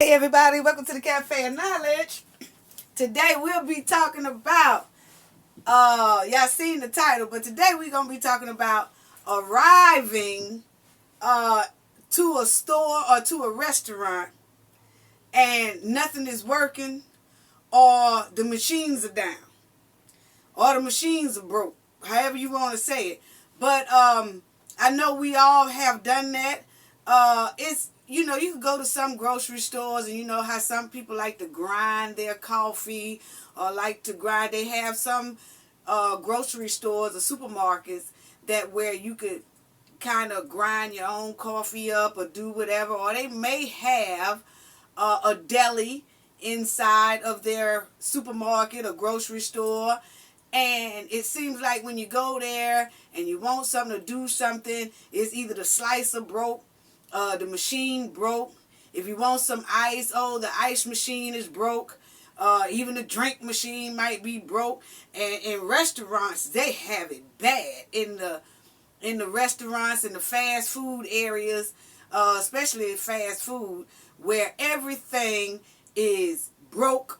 Hey everybody, welcome to the Cafe of Knowledge. Today we'll be talking about y'all seen the title, but today we're gonna be talking about arriving to a store or to a restaurant and nothing is working, or the machines are down, or the machines are broke, however you want to say it. But I know we all have done that. It's you can go to some grocery stores, and you know how some people like to grind their coffee or like to grind. They have some grocery stores or supermarkets that where you could kind of grind your own coffee up or do whatever, or they may have a deli inside of their supermarket or grocery store. And it seems like when you go there and you want something to do something, it's either the slicer broke, the machine broke. If you want some ice, the ice machine is broke. Even the drink machine might be broke. And in restaurants, they have it bad in the restaurants and the fast food areas, especially fast food, where everything is broke,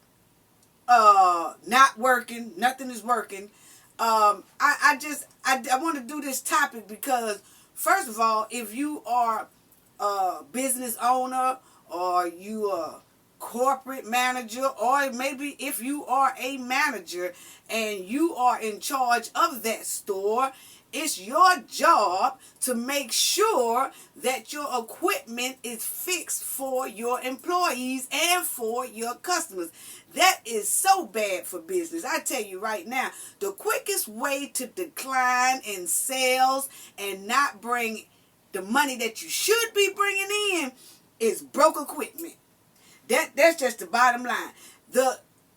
not working, nothing is working. I want to do this topic because, first of all, if you are a business owner, or you are corporate manager, or maybe if you are a manager and you are in charge of that store, it's your job to make sure that your equipment is fixed for your employees and for your customers. That is so bad for business. I tell you right now, the quickest way to decline in sales and not bring the money that you should be bringing in is broke equipment. That's just the bottom line.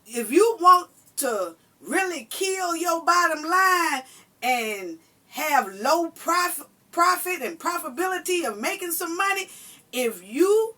If you want to really kill your bottom line and have low profit and profitability of making some money, if you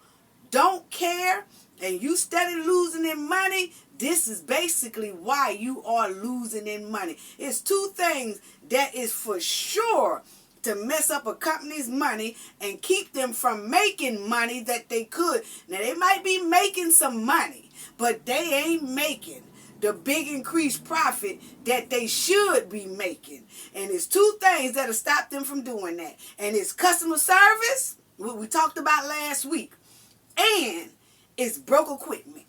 don't care and you steady losing in money, this is basically why you are losing in money. It's two things that is for sure to mess up a company's money and keep them from making money that they could. Now, they might be making some money, but they ain't making the big increased profit that they should be making. And it's two things that'll stop them from doing that. And it's customer service, what we talked about last week, and it's broke equipment.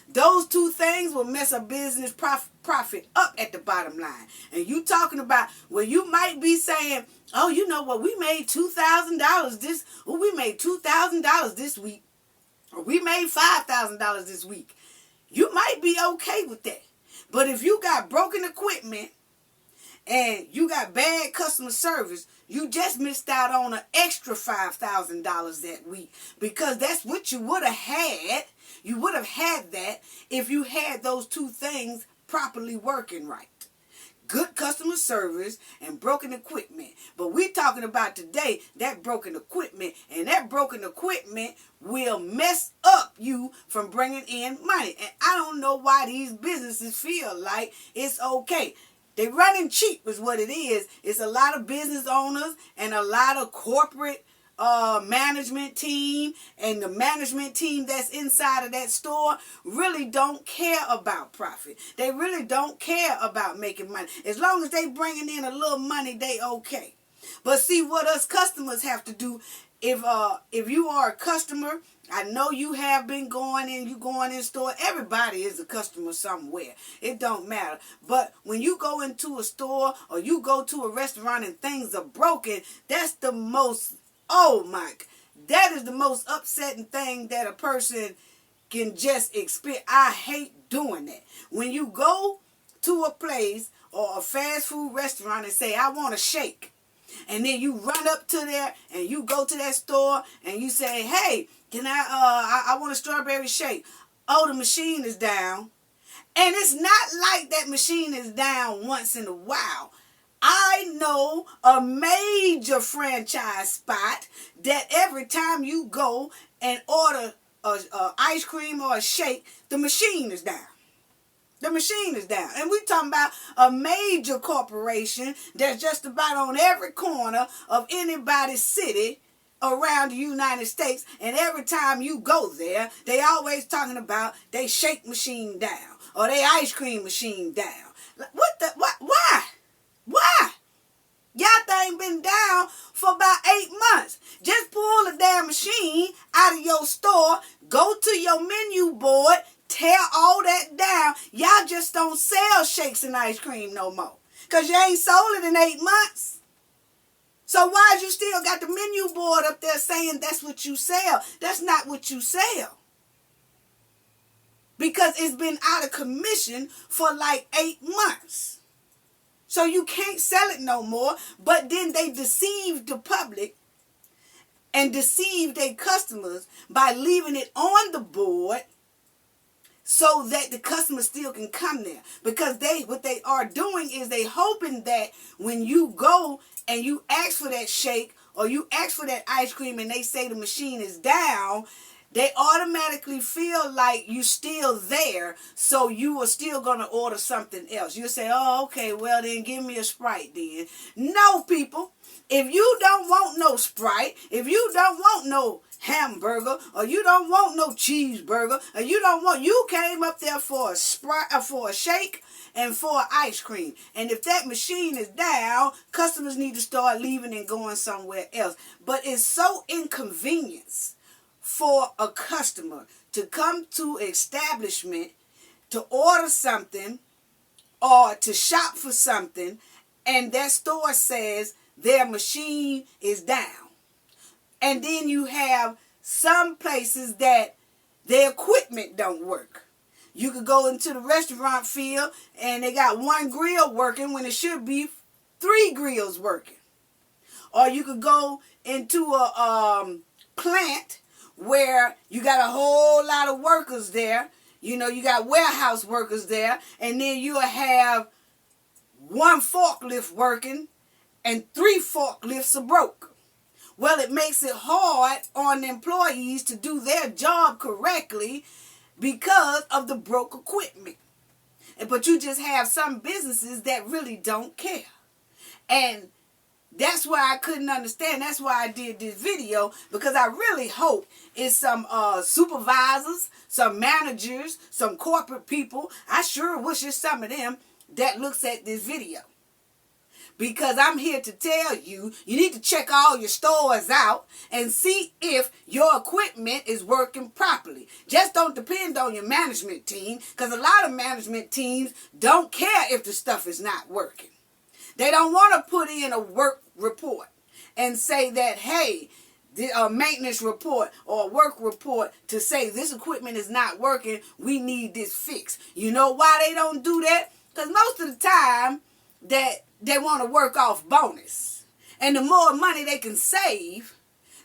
Those two things will mess a business profit up at the bottom line. And you talking about, well, you might be saying, oh, you know what, we made $2,000 we made $2,000 this week, or we made $5,000 this week. You might be okay with that. But if you got broken equipment and you got bad customer service, you just missed out on an extra $5,000 that week, because that's what you would have had. You would have had that if you had those two things properly working right. Good customer service and broken equipment. But we're talking about today that broken equipment, and that broken equipment will mess up you from bringing in money. And I don't know why these businesses feel like it's okay. They running cheap is what it is. It's a lot of business owners and a lot of corporate management team, and the management team that's inside of that store really don't care about profit. They really don't care about making money. As long as they bringing in a little money, they okay. But see, what us customers have to do, if you are a customer, I know you have been going in store. Everybody is a customer somewhere. It don't matter. But when you go into a store or you go to a restaurant and things are broken, that's the most, that is the most upsetting thing that a person can just experience. I hate doing that. When you go to a place or a fast food restaurant and say, I want a shake, and then you run up to there and you go to that store and you say, hey, can I want a strawberry shake. Oh, the machine is down. And it's not like that machine is down once in a while. I know a major franchise spot that every time you go and order a ice cream or a shake, the machine is down. The machine is down. And we're talking about a major corporation that's just about on every corner of anybody's city around the United States, and every time you go there, they always talking about they shake machine down or they ice cream machine down. Why? Why? Y'all thing been down for about 8 months. Just pull the damn machine out of your store, go to your menu board, tear all that down. Y'all just don't sell shakes and ice cream no more, because you ain't sold it in 8 months. So why you still got the menu board up there saying that's what you sell? That's not what you sell. Because it's been out of commission for like 8 months. So you can't sell it no more. But then they deceived the public and deceived their customers by leaving it on the board so that the customers still can come there. Because what they are doing is they hoping that when you go and you ask for that shake or you ask for that ice cream and they say the machine is down, they automatically feel like you still there, so you are still going to order something else. You say, oh, okay, well then give me a Sprite then. No, people. If you don't want no Sprite, if you don't want no hamburger, or you don't want no cheeseburger, or you came up there for a Sprite, for a shake, and for ice cream. And if that machine is down, customers need to start leaving and going somewhere else. But it's so inconvenient for a customer to come to an establishment to order something or to shop for something, and that store says their machine is down. And then you have some places that their equipment don't work. You could go into the restaurant field and they got one grill working when it should be 3 grills working. Or you could go into a plant where you got a whole lot of workers there. You know, you got warehouse workers there, and then you'll have 1 forklift working and 3 forklifts are broke. Well, it makes it hard on the employees to do their job correctly because of the broke equipment. But you just have some businesses that really don't care. And that's why I couldn't understand. That's why I did this video, because I really hope it's some supervisors, some managers, some corporate people. I sure wish it's some of them that looks at this video. Because I'm here to tell you, you need to check all your stores out and see if your equipment is working properly. Just don't depend on your management team, because a lot of management teams don't care if the stuff is not working. They don't want to put in a work report and say that, hey, a maintenance report or a work report to say this equipment is not working, we need this fixed. You know why they don't do that? Because most of the time that they want to work off bonus. And the more money they can save,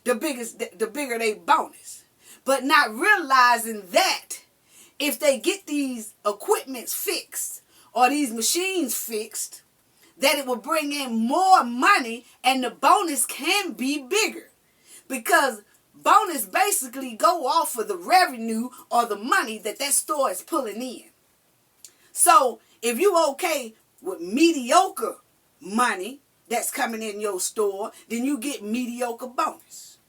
the bigger they bonus. But not realizing that if they get these equipments fixed or these machines fixed, that it will bring in more money and the bonus can be bigger. Because bonus basically go off of the revenue or the money that store is pulling in. So if you okay with mediocre money that's coming in your store, then you get mediocre bonus.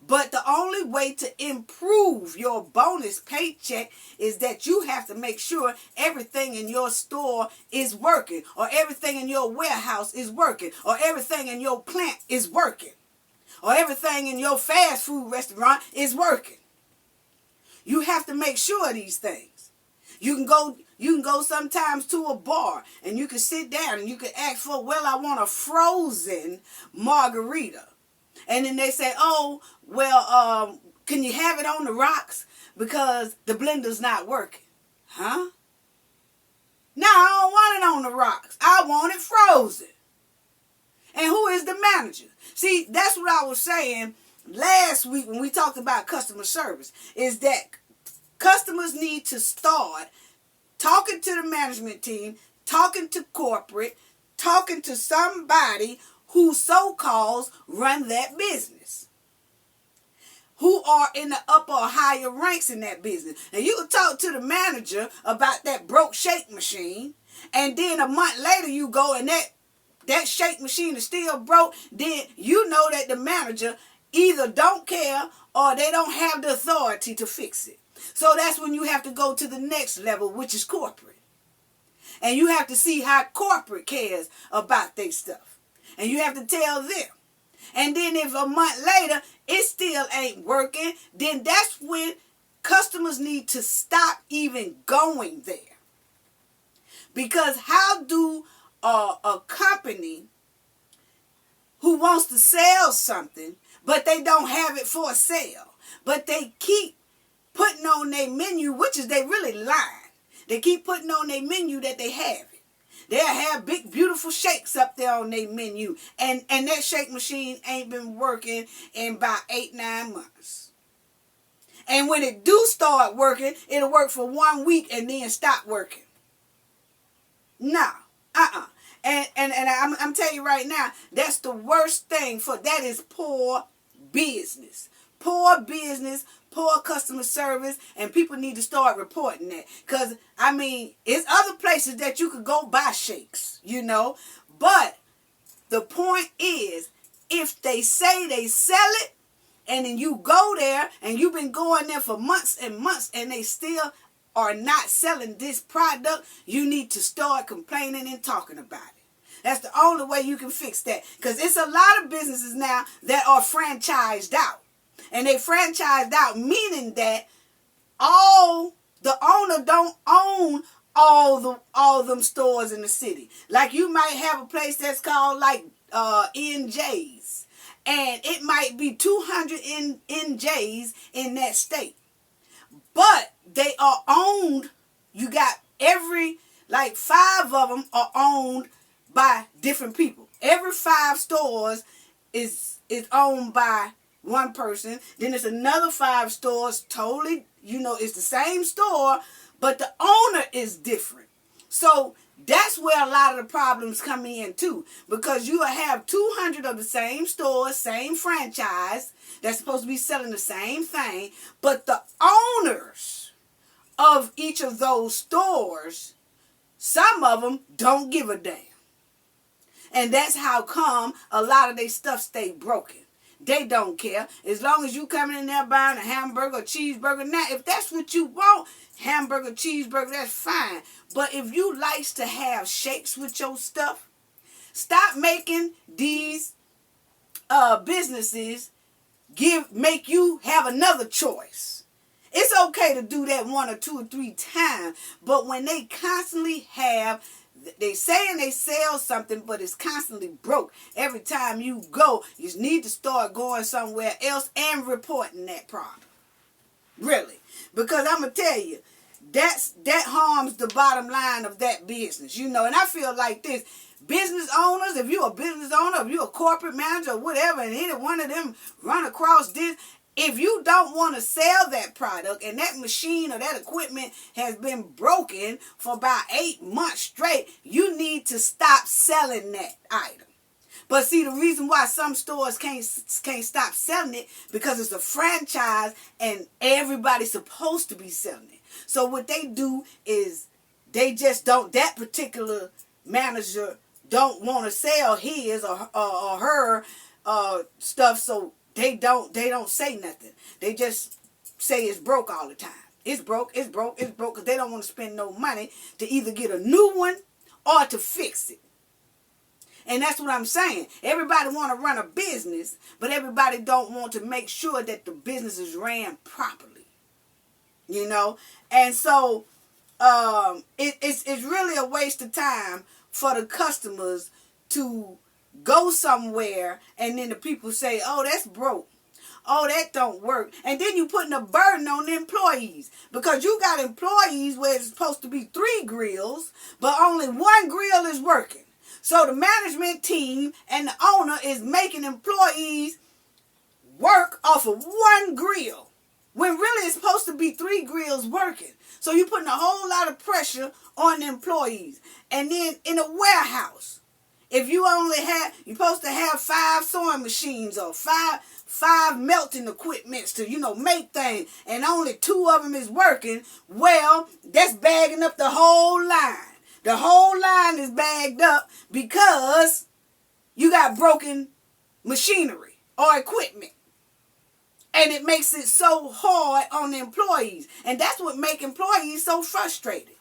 But the only way to improve your bonus paycheck is that you have to make sure everything in your store is working, or everything in your warehouse is working, or everything in your plant is working, or everything in your fast food restaurant is working. You have to make sure of these things. You can go sometimes to a bar and you can sit down and you can ask for, well, I want a frozen margarita. And then they say, oh, well, can you have it on the rocks because the blender's not working? Huh? No, I don't want it on the rocks. I want it frozen. And who is the manager? See, that's what I was saying last week when we talked about customer service, is that customers need to start talking to the management team, talking to corporate, talking to somebody who so-called run that business, who are in the upper or higher ranks in that business. And you can talk to the manager about that broke shake machine, and then a month later you go and that shake machine is still broke, then you know that the manager either don't care or they don't have the authority to fix it. So that's when you have to go to the next level, which is corporate. And you have to see how corporate cares about their stuff. And you have to tell them. And then if a month later it still ain't working, then that's when customers need to stop even going there. Because how do a company who wants to sell something, but they don't have it for sale, but they keep putting on their menu, which is they really lying. They keep putting on their menu that they have it. They'll have big, beautiful shakes up there on their menu. And that shake machine ain't been working in about 8-9 months. And when it do start working, it'll work for 1 week and then stop working. No. And I'm telling you right now, that's the worst thing that is poor business. Poor business, poor customer service, and people need to start reporting that. Because, I mean, it's other places that you could go buy shakes, you know. But the point is, if they say they sell it, and then you go there, and you've been going there for months and months, and they still are not selling this product, you need to start complaining and talking about it. That's the only way you can fix that. Because it's a lot of businesses now that are franchised out. And they franchised out, meaning that the owner don't own all them stores in the city. Like you might have a place that's called like NJ's. And it might be 200 NJ's in that state. But they are owned, you got like 5 of them are owned by different people. Every 5 stores is owned by one person. Then there's another 5 stores totally, it's the same store, but the owner is different. So that's where a lot of the problems come in too. Because you have 200 of the same stores, same franchise, that's supposed to be selling the same thing, but the owners of each of those stores, some of them don't give a damn. And that's how come a lot of their stuff stay broken. They don't care. As long as you coming in there buying a hamburger or cheeseburger. Now, if that's what you want, hamburger, cheeseburger, that's fine. But if you likes to have shakes with your stuff, stop making these businesses make you have another choice. It's okay to do that 1 or 2 or 3 times, but when they constantly they saying they sell something, but it's constantly broke. Every time you go, you need to start going somewhere else and reporting that problem. Really. Because I'm going to tell you, that harms the bottom line of that business, And I feel like this. Business owners, if you're a business owner, if you're a corporate manager or whatever, and any one of them run across this, if you don't want to sell that product and that machine or that equipment has been broken for about 8 months straight, you need to stop selling that item. But see, the reason why some stores can't stop selling it, because it's a franchise and everybody's supposed to be selling it. So what they do is they just don't, that particular manager don't want to sell his or her stuff, so they don't say nothing. They just say it's broke all the time. It's broke, because they don't want to spend no money to either get a new one or to fix it. And that's what I'm saying. Everybody want to run a business, but everybody don't want to make sure that the business is ran properly. And so it's really a waste of time for the customers to go somewhere and then the people say, oh, that's broke. Oh, that don't work. And then you putting a burden on the employees, because you got employees where it's supposed to be 3 grills, but only 1 grill is working. So the management team and the owner is making employees work off of 1 grill, when really it's supposed to be 3 grills working. So you're putting a whole lot of pressure on the employees. And then in a warehouse, if you you're supposed to have 5 sewing machines or 5 melting equipments to, make things, and only 2 of them is working, well, that's bagging up the whole line. The whole line is bagged up because you got broken machinery or equipment. And it makes it so hard on the employees. And that's what makes employees so frustrated.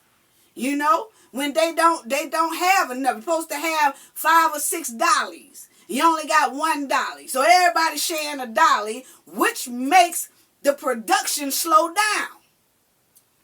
You know, when they don't have enough. You're supposed to have $5 or $6. You only got $1. So everybody's sharing $1, which makes the production slow down.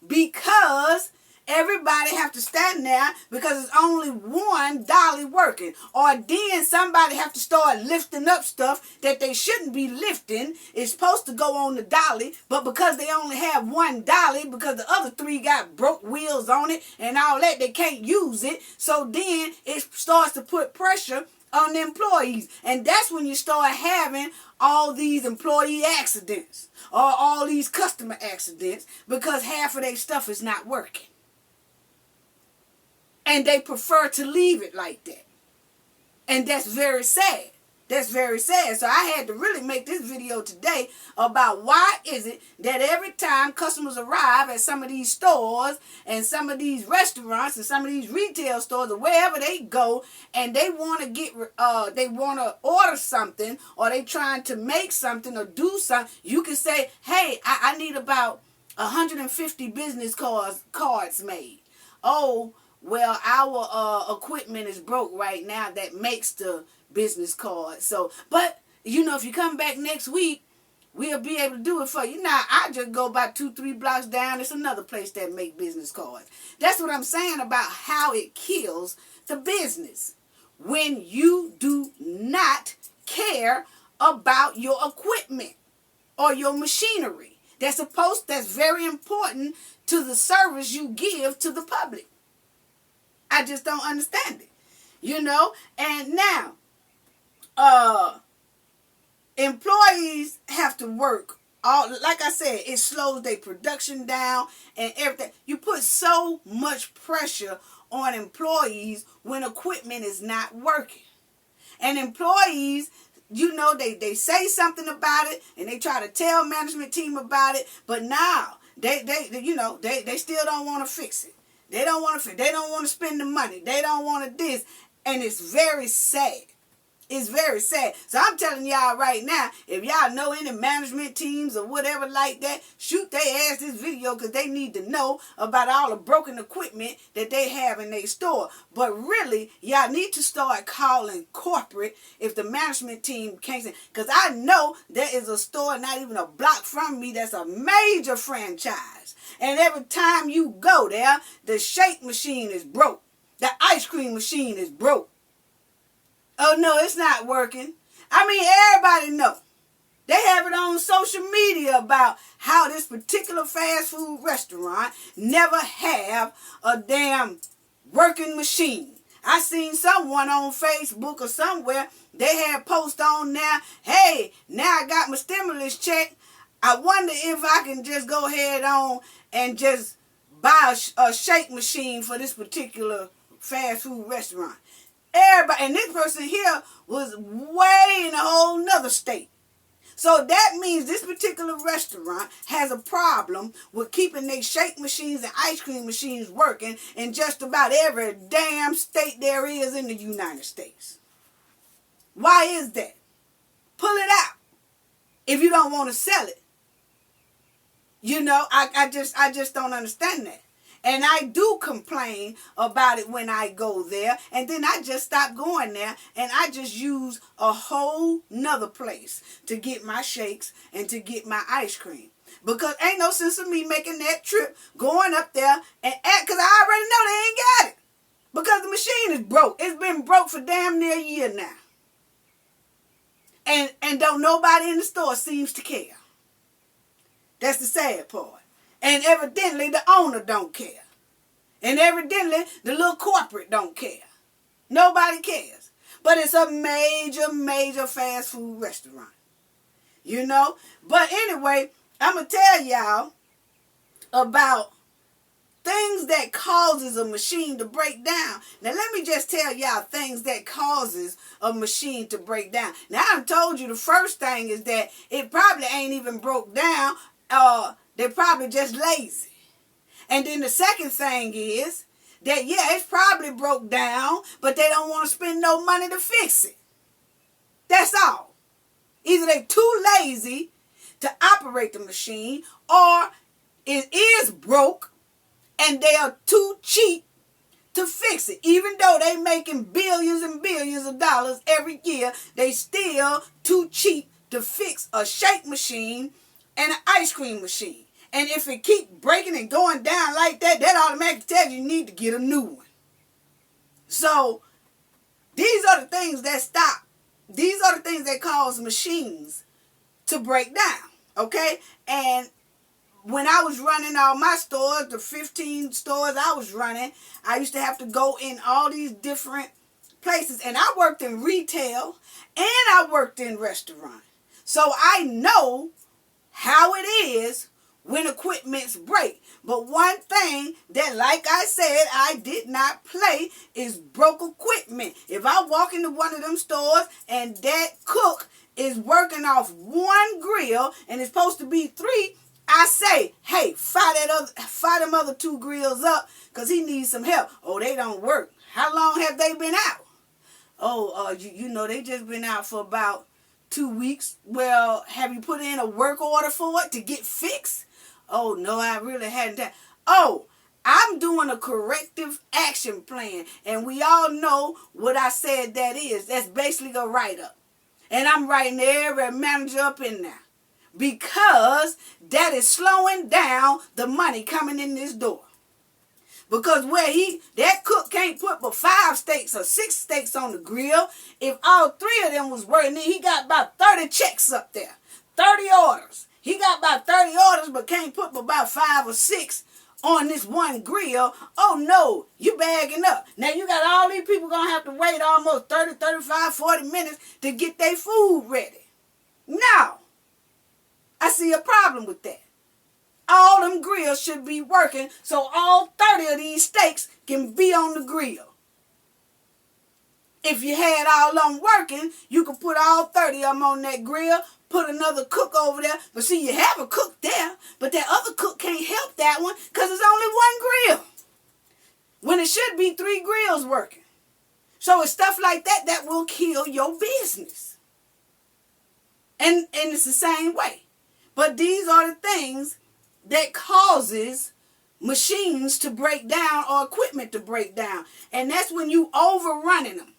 Because everybody have to stand there because it's only one dolly working. Or then somebody have to start lifting up stuff that they shouldn't be lifting. It's supposed to go on the dolly, but because they only have one dolly, because the other three got broke wheels on it and all that, they can't use it. So then it starts to put pressure on the employees. And that's when you start having all these employee accidents or all these customer accidents because half of their stuff is not working. And they prefer to leave it like that. And that's very sad. That's very sad. So I had to really make this video today about why is it that every time customers arrive at some of these stores and some of these restaurants and some of these retail stores or wherever they go and they want to order something or they trying to make something or do something, you can say, hey, I need about 150 business cards made. Oh, well, our equipment is broke right now that makes the business cards. So, but, you know, if you come back next week, we'll be able to do it for you. Now, I just go about 2-3 blocks down. It's another place that make business cards. That's what I'm saying about how it kills the business. When you do not care about your equipment or your machinery. That's very important to the service you give to the public. I just don't understand it, you know. And now, employees have to work. Like I said, it slows their production down and everything. You put so much pressure on employees when equipment is not working. And employees, you know, they say something about it and they try to tell management team about it, but now they still don't want to fix it. They don't want to spend the money. They don't want to this. And it's very sad. It's very sad. So I'm telling y'all right now, if y'all know any management teams or whatever like that, shoot their ass this video because they need to know about all the broken equipment that they have in their store. But really, y'all need to start calling corporate if the management team can't say. Because I know there is a store not even a block from me that's a major franchise. And every time you go there, the shake machine is broke. The ice cream machine is broke. Oh, no, it's not working. I mean, everybody know. They have it on social media about how this particular fast food restaurant never have a damn working machine. I seen someone on Facebook or somewhere, they had post on there, hey, now I got my stimulus check. I wonder if I can just go ahead on and just buy a shake machine for this particular fast food restaurant. Everybody, and this person here was way in a whole nother state. So that means this particular restaurant has a problem with keeping their shake machines and ice cream machines working in just about every damn state there is in the United States. Why is that? Pull it out if you don't want to sell it. You know, I just don't understand that. And I do complain about it when I go there. And then I just stop going there. And I just use a whole nother place to get my shakes and to get my ice cream. Because ain't no sense of me making that trip, going up there, and because I already know they ain't got it. Because the machine is broke. It's been broke for damn near a year now. And don't nobody in the store seems to care. That's the sad part. And evidently the owner don't care. And evidently the little corporate don't care. Nobody cares. But it's a major, major fast food restaurant. You know? But anyway, I'm going to tell y'all about things that causes a machine to break down. Now let me just tell y'all things that causes a machine to break down. Now I told you the first thing is that it probably ain't even broke down. They're probably just lazy. And then the second thing is that, yeah, it's probably broke down, but they don't want to spend no money to fix it. That's all. Either they're too lazy to operate the machine, or it is broke and they are too cheap to fix it. Even though they making billions and billions of dollars every year, they still too cheap to fix a shake machine and an ice cream machine. And if it keep breaking and going down like that, that automatically tells you need to get a new one. So these are the things that stop. These are the things that cause machines to break down. Okay? And when I was running all my stores, the 15 stores I was running, I used to have to go in all these different places. And I worked in retail and I worked in restaurant. So I know how it is when equipments break. But one thing that, like I said, I did not play is broke equipment. If I walk into one of them stores and that cook is working off one grill and it's supposed to be 3, I say, hey, fire them other 2 grills up because he needs some help. Oh, they don't work. How long have they been out? Oh, you know, they just been out for about 2 weeks. Well, have you put in a work order for it to get fixed? Oh, no, I really hadn't. Oh, I'm doing a corrective action plan. And we all know what I said that is. That's basically a write-up. And I'm writing every manager up in there. Because that is slowing down the money coming in this door. Because that cook can't put but 5 steaks or 6 steaks on the grill. If all 3 of them was working, then he got about 30 checks up there. 30 orders. He got about 30 orders but can't put but about 5 or 6 on this one grill. Oh no, you bagging up. Now you got all these people going to have to wait almost 30, 35, 40 minutes to get their food ready. Now, I see a problem with that. All them grills should be working so all 30 of these steaks can be on the grill. If you had all of them working, you could put all 30 of them on that grill, put another cook over there. But see, you have a cook there, but that other cook can't help that one because it's only 1 grill. When it should be 3 grills working. So it's stuff like that that will kill your business. And it's the same way. But these are the things that causes machines to break down or equipment to break down. And that's when you overrunning them.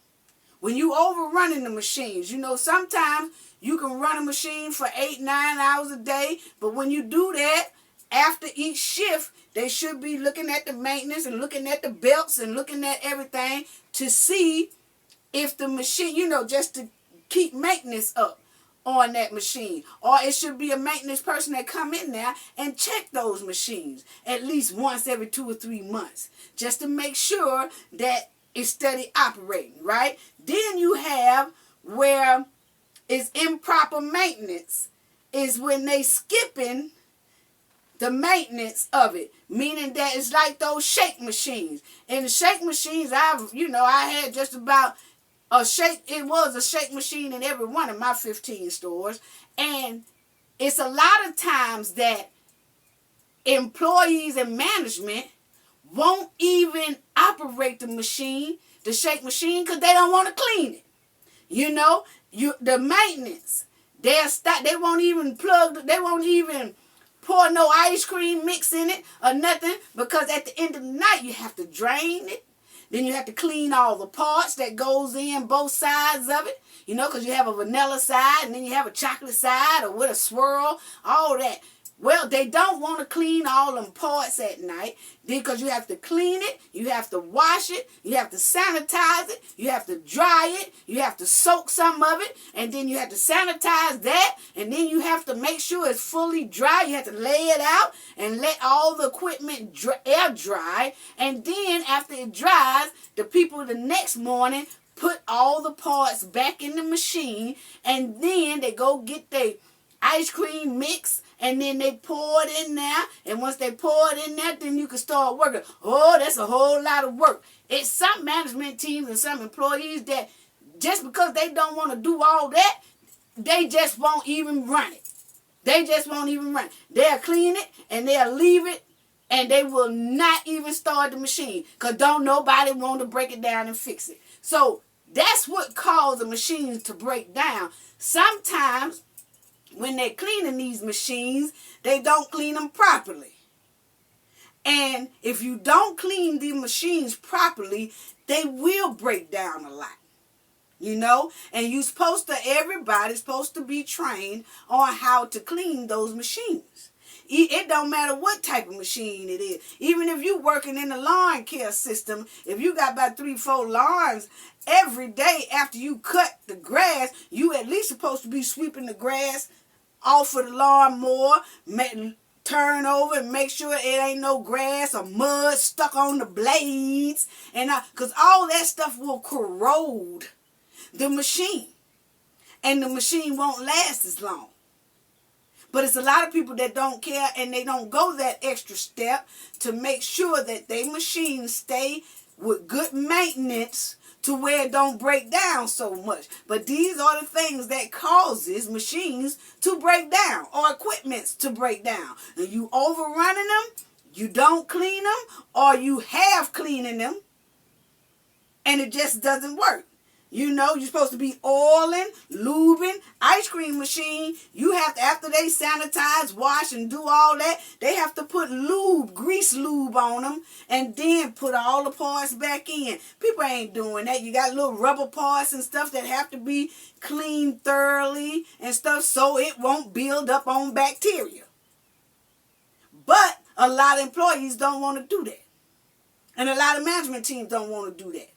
When you overrunning the machines. You know, sometimes you can run a machine for 8, 9 hours a day. But when you do that, after each shift, they should be looking at the maintenance and looking at the belts and looking at everything to see if the machine, you know, just to keep maintenance up on that machine. Or it should be a maintenance person that come in there and check those machines at least once every 2 or 3 months just to make sure that it's steady operating, right? Then you have where it's improper maintenance is when they skipping the maintenance of it, meaning that it's like those shake machines. And the shake machines, I had just about it was a shake machine in every one of my 15 stores. And it's a lot of times that employees and management won't even operate the shake machine, because they don't want to clean it. You know, the maintenance, they won't even pour no ice cream mix in it or nothing, because at the end of the night you have to drain it. Then you have to clean all the parts that goes in both sides of it, you know, because you have a vanilla side and then you have a chocolate side or with a swirl, all that. Well, they don't want to clean all them parts at night because you have to clean it, you have to wash it, you have to sanitize it, you have to dry it, you have to soak some of it, and then you have to sanitize that, and then you have to make sure it's fully dry. You have to lay it out and let all the equipment air dry, and then after it dries, the people the next morning put all the parts back in the machine, and then they go get their ice cream mix, and then they pour it in there, and once they pour it in there, then you can start working. Oh, that's a whole lot of work. It's some management teams and some employees that just because they don't want to do all that, they just won't even run it. They just won't even run it. They'll clean it, and they'll leave it, and they will not even start the machine because don't nobody want to break it down and fix it. So that's what caused the machines to break down. Sometimes when they're cleaning these machines, they don't clean them properly. And if you don't clean the machines properly, they will break down a lot. You know, and everybody's supposed to be trained on how to clean those machines. It don't matter what type of machine it is. Even if you're working in the lawn care system, if you got about 3-4 lawns, every day after you cut the grass, you at least supposed to be sweeping the grass off of the lawnmower, turn over and make sure it ain't no grass or mud stuck on the blades, and because all that stuff will corrode the machine, and the machine won't last as long. But it's a lot of people that don't care, and they don't go that extra step to make sure that their machines stay with good maintenance to where it don't break down so much. But these are the things that causes machines to break down or equipments to break down. And you overrunning them, you don't clean them, or you have cleaning them, and it just doesn't work. You know, you're supposed to be oiling, lubing, ice cream machine. You have to, after they sanitize, wash, and do all that, they have to put lube, grease lube on them, and then put all the parts back in. People ain't doing that. You got little rubber parts and stuff that have to be cleaned thoroughly and stuff so it won't build up on bacteria. But a lot of employees don't want to do that. And a lot of management teams don't want to do that.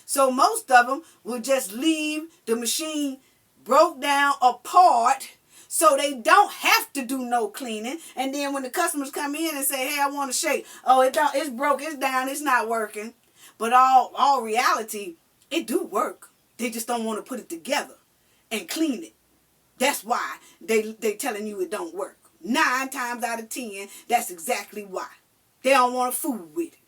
So most of them will just leave the machine broke down apart so they don't have to do no cleaning. And then when the customers come in and say, hey, I want to shake. Oh, it's broke, it's down, it's not working. But all reality, it do work. They just don't want to put it together and clean it. That's why they telling you it don't work. 9 times out of 10, that's exactly why. They don't want to fool with it.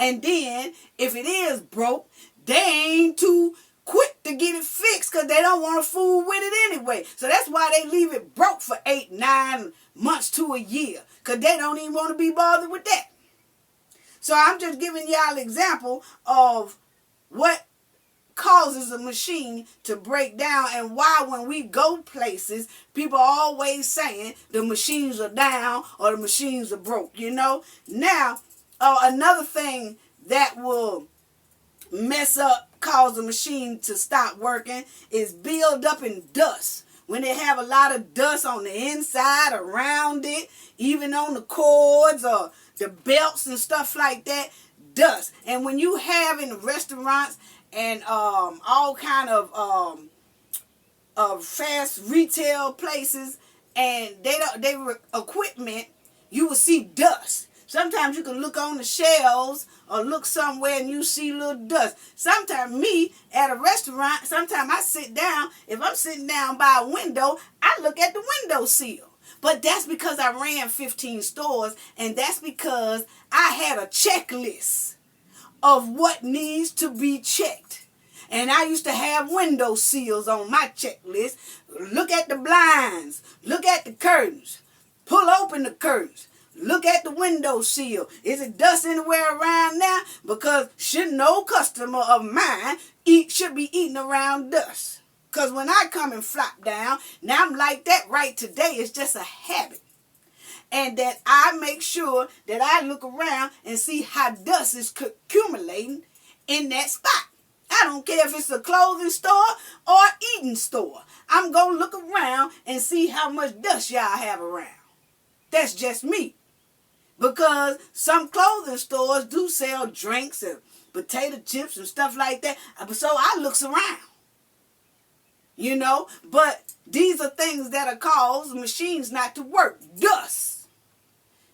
And then, if it is broke, they ain't too quick to get it fixed because they don't want to fool with it anyway. So that's why they leave it broke for 8, 9 months to a year, because they don't even want to be bothered with that. So I'm just giving y'all an example of what causes a machine to break down and why when we go places, people are always saying the machines are down or the machines are broke, you know. Now, another thing that will cause the machine to stop working is build up in dust. When they have a lot of dust on the inside, around it, even on the cords or the belts and stuff like that, dust. And when you have in the restaurants and all kind of fast retail places and they equipment, you will see dust. Sometimes you can look on the shelves or look somewhere and you see little dust. Sometimes me at a restaurant, sometimes I sit down. If I'm sitting down by a window, I look at the window sill. But that's because I ran 15 stores, and that's because I had a checklist of what needs to be checked. And I used to have window seals on my checklist. Look at the blinds. Look at the curtains. Pull open the curtains. Look at the window seal. Is it dust anywhere around now? Because should no customer of mine should be eating around dust. Because when I come and flop down, now I'm like that right today. It's just a habit. And that I make sure that I look around and see how dust is accumulating in that spot. I don't care if it's a clothing store or eating store. I'm going to look around and see how much dust y'all have around. That's just me. Because some clothing stores do sell drinks and potato chips and stuff like that. So I looks around. You know, but these are things that are cause machines not to work. Dust.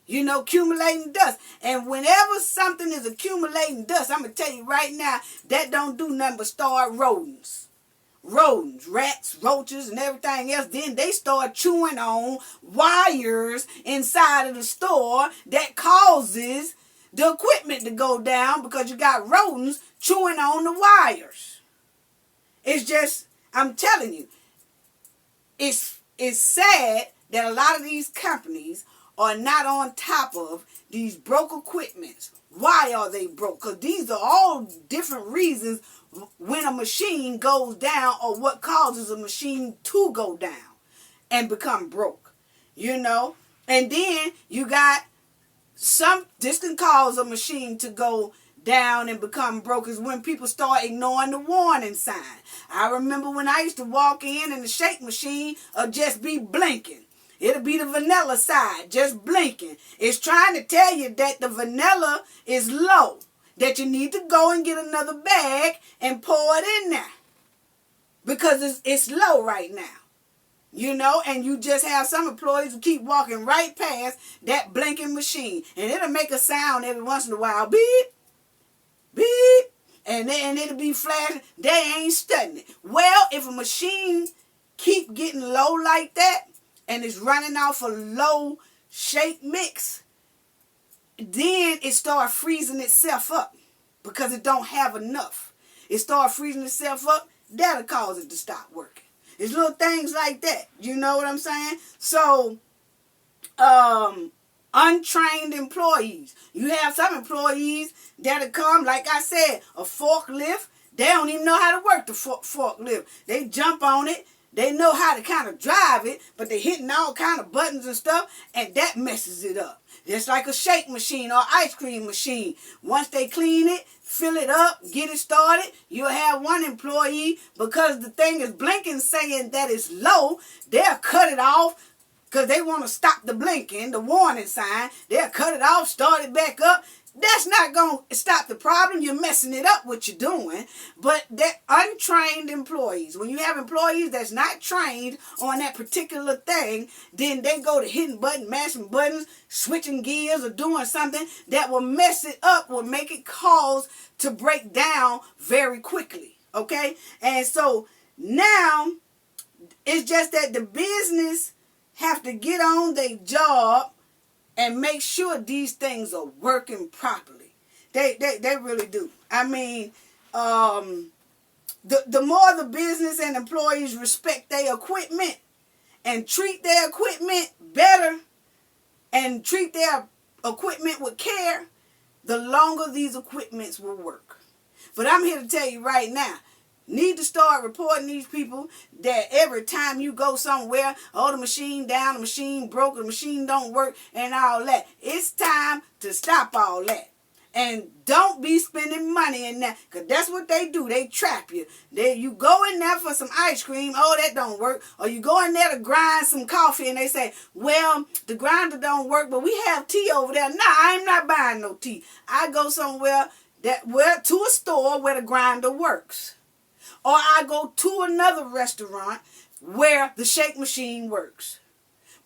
You know, accumulating dust. And whenever something is accumulating dust, I'm going to tell you right now, that don't do nothing but start rodents. Rodents, rats, roaches, and everything else. Then they start chewing on wires inside of the store that causes the equipment to go down because you got rodents chewing on the wires. It's just, I'm telling you, it's sad that a lot of these companies are not on top of these broke equipments. Why are they broke? Because these are all different reasons when a machine goes down or what causes a machine to go down. and become broke, you know. And then you got this can cause a machine to go down and become broke is when people start ignoring the warning sign. I remember when I used to walk in and the shake machine would just be blinking. It'll be the vanilla side, just blinking. It's trying to tell you that the vanilla is low, that you need to go and get another bag and pour it in there because it's low right now. You know, and you just have some employees who keep walking right past that blinking machine. And it'll make a sound every once in a while. Beep, beep. And it'll be flashing. They ain't studying it. Well, if a machine keep getting low like that and it's running off a low shake mix, then it start freezing itself up because it don't have enough. It start freezing itself up. That'll cause it to stop working. It's little things like that. You know what I'm saying? So, untrained employees. You have some employees that'll come, like I said, a forklift. They don't even know how to work the forklift. They jump on it. They know how to kind of drive it, but they're hitting all kind of buttons and stuff, and that messes it up. Just like a shake machine or ice cream machine. Once they clean it, fill it up, get it started, you'll have one employee, because the thing is blinking saying that it's low, they'll cut it off because they want to stop the blinking, the warning sign. They'll cut it off, start it back up. That's not going to stop the problem. You're messing it up what you're doing. But that untrained employees, when you have employees that's not trained on that particular thing, then they go to hitting buttons, mashing buttons, switching gears, or doing something that will mess it up, will make it cause to break down very quickly. Okay? And so now it's just that the business have to get on their job and make sure these things are working properly. They really do. I mean, the more the business and employees respect their equipment and treat their equipment better and treat their equipment with care, the longer these equipments will work. But I'm here to tell you right now, need to start reporting these people that every time you go somewhere, oh, the machine down, the machine broke, the machine don't work, and all that. It's time to stop all that. And don't be spending money in that, because that's what they do. They trap you. You go in there for some ice cream, oh, that don't work. Or you go in there to grind some coffee, and they say, well, the grinder don't work, but we have tea over there. Nah, I'm not buying no tea. I go somewhere to a store where the grinder works. Or I go to another restaurant where the shake machine works.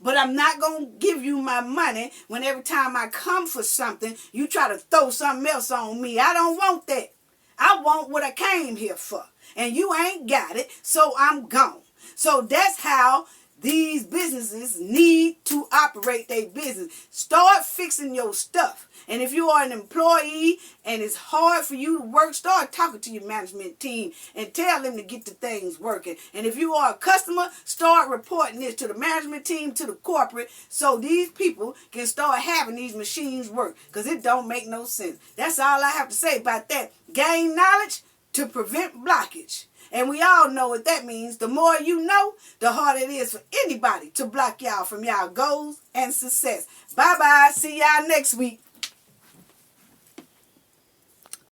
But I'm not going to give you my money when every time I come for something, you try to throw something else on me. I don't want that. I want what I came here for. And you ain't got it, so I'm gone. So that's how these businesses need to operate their business. Start fixing your stuff. And if you are an employee and it's hard for you to work, start talking to your management team and tell them to get the things working. And if you are a customer, start reporting this to the management team, to the corporate, so these people can start having these machines work, because it don't make no sense. That's all I have to say about that. Gain knowledge to prevent blockage. And we all know what that means. The more you know, the harder it is for anybody to block y'all from y'all goals and success. Bye-bye. See y'all next week.